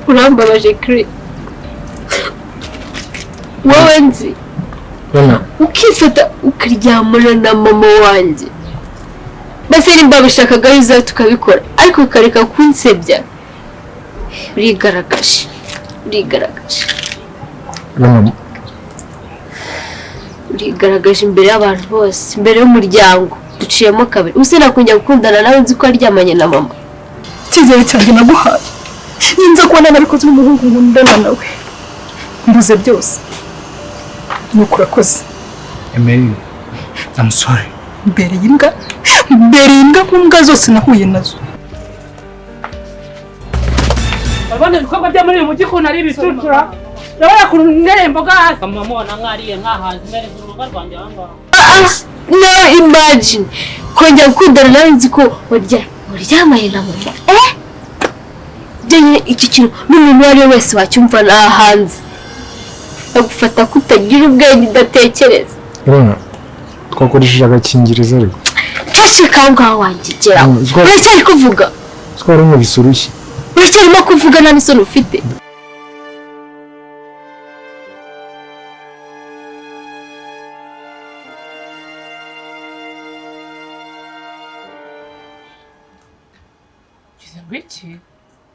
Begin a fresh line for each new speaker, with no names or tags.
urambabaje Kuri wowe nzi ukifata ukaryamana na mama wanjye base nimba bishakaga yuza tukabikora ariko ukareka kunsebya urigaragaje urigaragaje imbere y'abantu bose imbere y'umuryango duciyemo kabiri use nakongera gukundana nawe nzi ko aryamanye na mama
cyizere cyanjye naguhaye ninza kubona nabikoze n'umuhungu nkundana nawe mbuze byose nuko urakoze
Emily, I'm sorry.
mbere y'imbwa kumbwa zose nahuye nazo
abana ibikorwa bya muri uyu mujyi ko nari bicurura ndabona ku ngerembo gahaza mama nkariye nkahaza imbere y'urugo rwanjye ahangaha
no imagine kongera gukundana nawe nzi ko waryamanye na mama byenye iki kintu n'umuntu wari wese wacyumva nahanze agufata kutagira ubwenge udatekereza
twakoresheje agakingirizo ariko
kashika ngaho wangigera uracyari kuvuga
twari mu bisurushye
uracyarimo kuvuga nta n'isoni ufite
Wiki